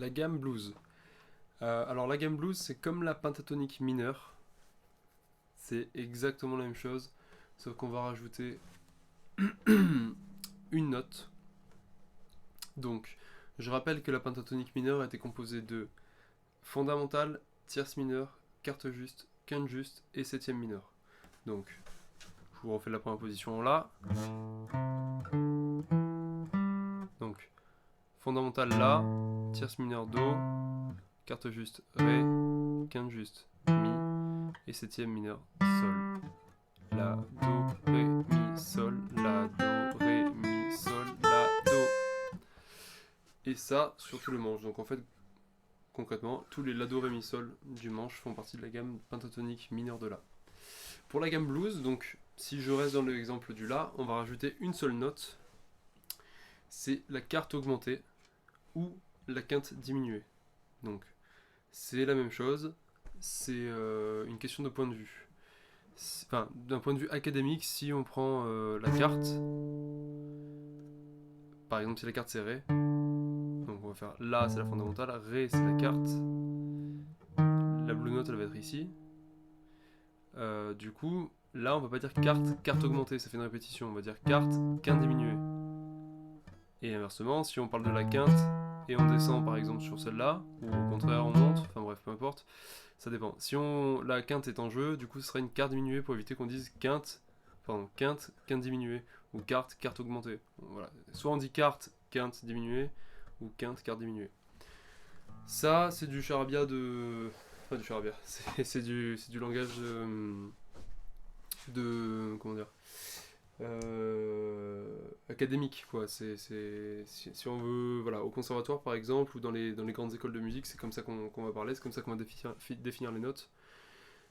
La gamme blues. Alors la gamme blues, c'est comme la pentatonique mineure. C'est exactement la même chose, sauf qu'on va rajouter une note. Donc, je rappelle que la pentatonique mineure était composée de fondamentale, tierce mineure, quarte juste, quinte juste et septième mineure. Donc, je vous refais la première position là. Donc, fondamentale là, tierce mineure do, quarte juste ré, quinte juste mi et septième mineur sol. La, do, ré, mi, sol, la, do, ré, mi, sol, la, do. Et ça sur tout le manche. Donc en fait, concrètement, tous les la, do, ré, mi, sol du manche font partie de la gamme pentatonique mineure de la. Pour la gamme blues, donc si je reste dans l'exemple du la, on va rajouter une seule note. C'est la quarte augmentée ou la quinte diminuée. Donc c'est la même chose, c'est une question de point de vue. Enfin, d'un point de vue académique, si on prend la carte, par exemple si la carte c'est Ré, donc on va faire La c'est la fondamentale, Ré c'est la carte, la blue note elle va être ici. Du coup, là on va pas dire carte augmentée, ça fait une répétition, on va dire quinte diminuée. Et inversement, si on parle de la quinte et on descend par exemple sur celle-là, ou au contraire on monte, enfin bref, peu importe, ça dépend. Si la quinte est en jeu, du coup ce sera une quarte diminuée pour éviter qu'on dise quinte diminuée, ou carte augmentée. Voilà. Soit on dit quinte diminuée, ou quarte diminuée. Ça, c'est du charabia de... Enfin, du charabia, c'est du langage comment dire, académique, quoi. Si on veut, voilà, au conservatoire par exemple, ou dans les grandes écoles de musique, c'est comme ça qu'on va parler, c'est comme ça qu'on va définir les notes.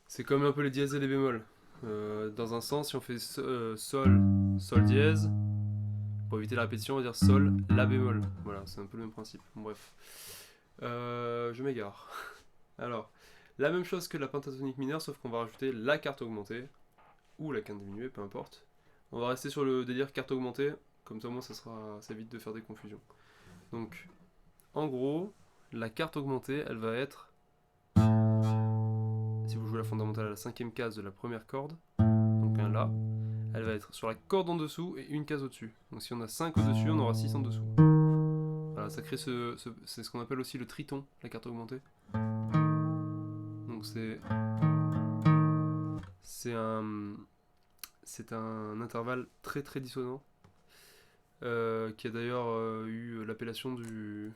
C'est comme un peu les dièses et les bémols. Dans un sens, si on fait sol dièse, pour éviter la répétition, on va dire sol, la bémol. Voilà, c'est un peu le même principe. Bon, bref. Je m'égare. Alors, la même chose que la pentatonique mineure, sauf qu'on va rajouter la quarte augmentée, ou la quinte diminuée, peu importe. On va rester sur le délire carte augmentée, comme ça au moins ça évite de faire des confusions. Donc, en gros, la carte augmentée, elle va être, si vous jouez la fondamentale à la cinquième case de la première corde, donc un La, elle va être sur la corde en dessous et une case au-dessus. Donc si on a 5 au-dessus, on aura 6 en dessous. Voilà, ça crée c'est ce qu'on appelle aussi le triton, la carte augmentée. Donc c'est un intervalle très très dissonant, qui a d'ailleurs eu l'appellation de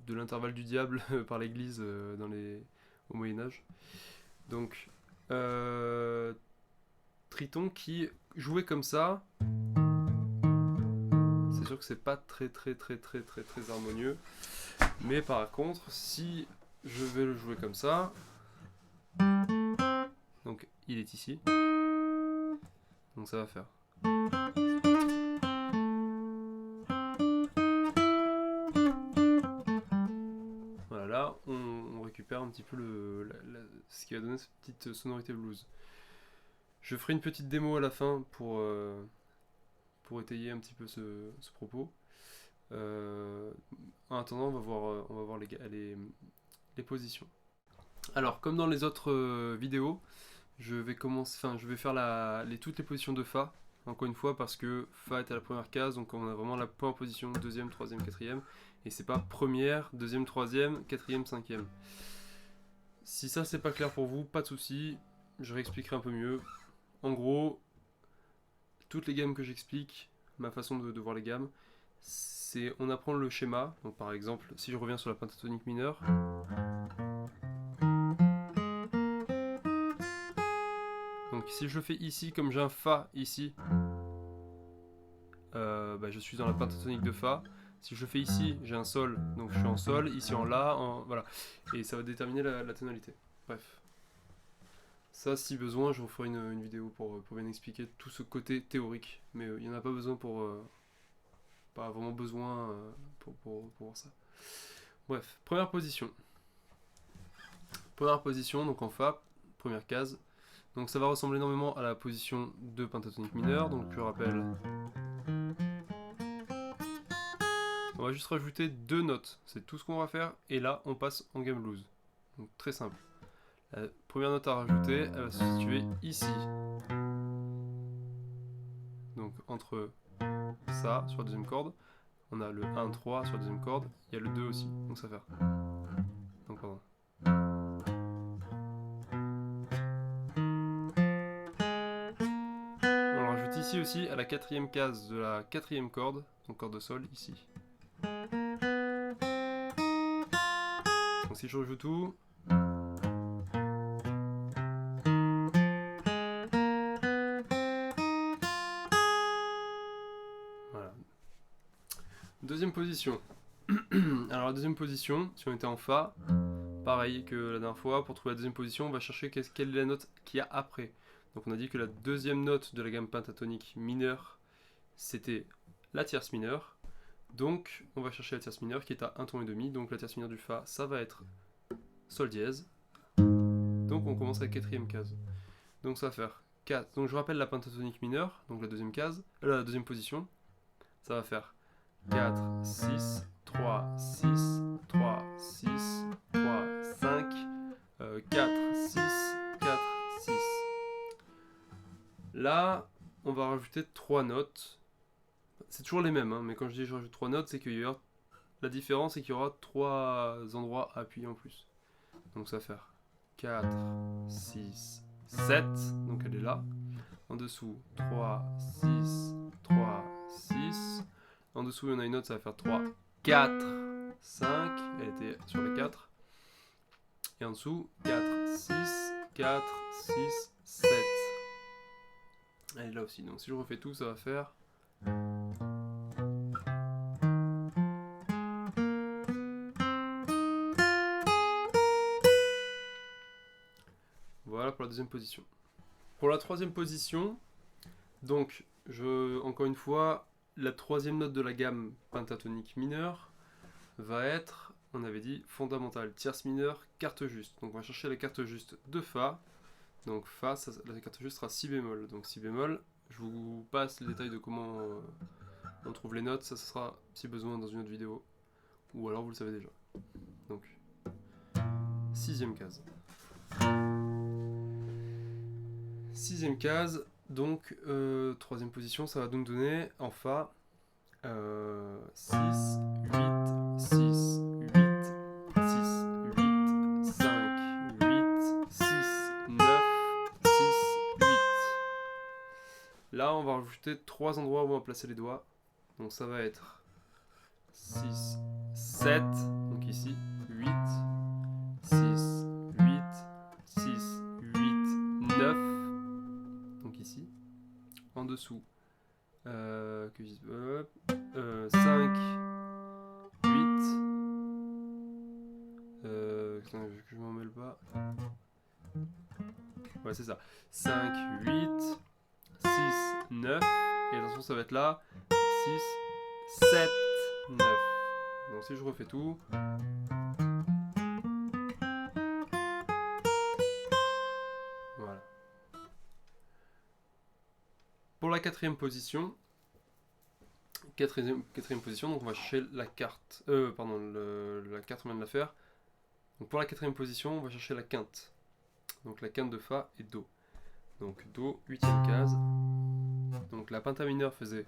l'intervalle du diable par l'église au Moyen-Âge. Donc, triton qui jouait comme ça, c'est sûr que c'est pas très harmonieux. Mais par contre, si je vais le jouer comme ça, donc il est ici, donc ça va faire. Voilà, là on récupère un petit peu ce qui va donner cette petite sonorité blues. Je ferai une petite démo à la fin pour étayer un petit peu ce propos. En attendant, on va voir les positions. Alors, comme dans les autres vidéos, je vais faire toutes les positions de Fa, encore une fois, parce que Fa est à la première case, donc on a vraiment la première position, deuxième, troisième, quatrième, et c'est pas première, deuxième, troisième, quatrième, cinquième. Si ça c'est pas clair pour vous, pas de souci, je réexpliquerai un peu mieux. En gros, toutes les gammes que j'explique, ma façon de voir les gammes, c'est on apprend le schéma. Donc par exemple, si je reviens sur la pentatonique mineure, donc si je fais ici comme j'ai un Fa ici, je suis dans la pentatonique de Fa. Si je fais ici, j'ai un Sol, donc je suis en Sol, ici en La, voilà. Et ça va déterminer la tonalité. Bref. Ça, si besoin, je vous ferai une vidéo pour bien expliquer tout ce côté théorique. Mais il n'y en a pas besoin pas vraiment besoin pour voir ça. Bref, première position. Première position, donc en Fa, première case. Donc ça va ressembler énormément à la position de pentatonique mineure. Donc je rappelle, on va juste rajouter 2 notes, c'est tout ce qu'on va faire, et là on passe en game blues. Donc très simple. La première note à rajouter, elle va se situer ici. Donc entre ça sur la deuxième corde, on a le 1, 3 sur la deuxième corde, il y a le 2 aussi, donc ça va faire. Donc pardon. On le rajoute ici aussi à la quatrième case de la quatrième corde, donc corde de sol ici. Donc si je rejoue tout. Voilà. Deuxième position. Alors la deuxième position, si on était en Fa, pareil que la dernière fois, pour trouver la deuxième position, on va chercher quelle est la note qu'il y a après. Donc on a dit que la deuxième note de la gamme pentatonique mineure, c'était la tierce mineure. Donc on va chercher la tierce mineure qui est à 1 ton et demi. Donc la tierce mineure du Fa, ça va être Sol dièse. Donc on commence à la quatrième case. Donc ça va faire 4. Donc je rappelle la pentatonique mineure, donc la deuxième case, la deuxième position. Ça va faire 4, 6, 3, 6, 3, 6, 3, 5, 4, 6, 4, 6. Là, on va rajouter 3 notes. C'est toujours les mêmes, hein, mais quand je dis je rajoute 3 notes, c'est qu'il y aura... La différence, c'est qu'il y aura 3 endroits à appuyer en plus. Donc ça va faire 4, 6, 7, donc elle est là. En dessous, 3, 6, 3, 6. En dessous, il y en a une autre, ça va faire 3, 4, 5. Elle était sur les 4. Et en dessous, 4, 6, 4, 6, 7. Elle est là aussi. Donc si je refais tout, ça va faire... Voilà pour la deuxième position. Pour la troisième position, donc, encore une fois, la troisième note de la gamme pentatonique mineure va être, on avait dit, fondamentale, tierce mineure, carte juste. Donc on va chercher la carte juste de Fa. Donc Fa, la carte juste sera Si bémol. Donc Si bémol, je vous passe les détails de comment on trouve les notes. Ça sera, si besoin, dans une autre vidéo. Ou alors vous le savez déjà. Donc, sixième case. Sixième case, donc troisième position, ça va donc donner en Fa 6, 8, 6, 8, 6, 8, 5, 8, 6, 9, 6, 8. Là, on va rajouter 3 endroits où on va placer les doigts. Donc ça va être 6, 7, donc ici, 8, 6, 8, 6, 8, 9. Donc ici, en dessous, 5, 8, que je m'en mêle pas, ouais c'est ça, 5, 8, 6, 9, et attention ça va être là, 6, 7, 9, donc si je refais tout, voilà. Pour la quatrième position, donc on va chercher la carte, la carte on vient de la faire. Donc pour la quatrième position, on va chercher la quinte. Donc la quinte de Fa et Do. Donc Do, huitième case. Donc la penta mineure faisait.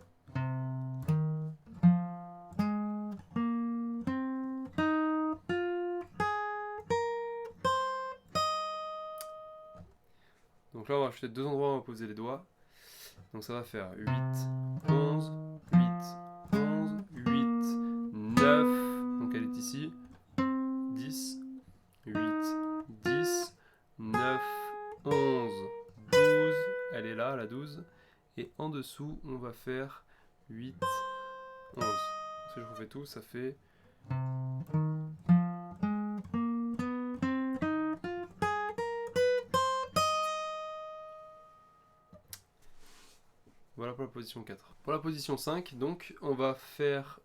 Donc là on va rajouter 2 endroits où on va poser les doigts. Donc ça va faire 8, 11, 8, 11, 8, 9. Donc elle est ici. 10, 8, 10, 9, 11, 12. Elle est là, la 12. Et en dessous, on va faire 8, 11. Si je refais tout, ça fait... Voilà pour la position 4. Pour la position 5, donc, on va faire...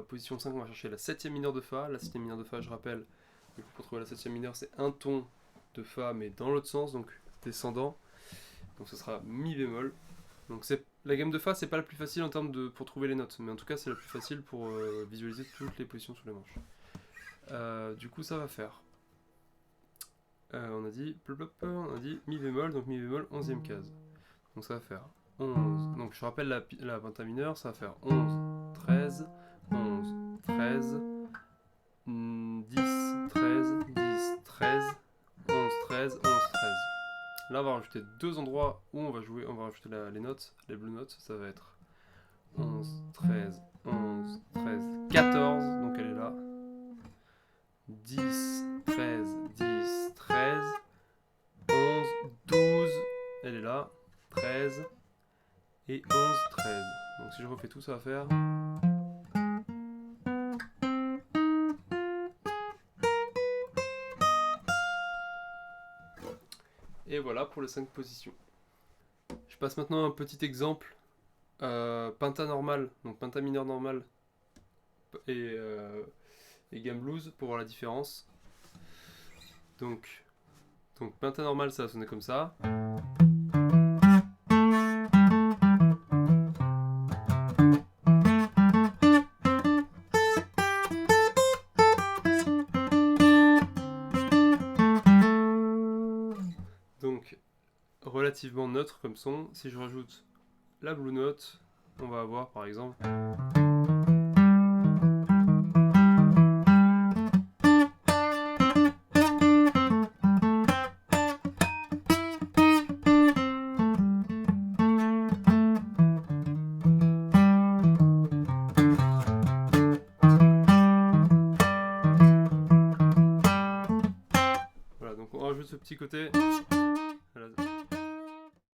position 5, on va chercher la 7e mineure de Fa. La 7e mineure de Fa, je rappelle, pour trouver la 7e mineure, c'est un ton de Fa, mais dans l'autre sens, donc descendant. Donc ce sera Mi bémol. Donc c'est La gamme de Fa, c'est pas la plus facile en termes de pour trouver les notes, mais en tout cas, c'est la plus facile pour visualiser toutes les positions sur les manches. Du coup, ça va faire. On a dit Mi bémol, donc Mi bémol, 11e case. Donc ça va faire 11. Donc je rappelle la pentamineure, ça va faire 11, 13, 11, 13, 10, 13, 10, 13, 11, 13, 11, 13. Là, on va rajouter deux endroits où on va rajouter les notes, les blue notes. Ça va être 11, 13, 11, 13, 14. Donc elle est là. 10, 13, 10, 13, 11, 12. Elle est là. 13 et 11, 13. Donc si je refais tout, ça va faire. Et voilà pour les 5 positions. Je passe maintenant à un petit exemple. Penta normal, donc penta mineur normal et gamme blues pour voir la différence. Donc penta normal, ça va sonner comme ça. Donc relativement neutre comme son. Si je rajoute la blue note, on va avoir par exemple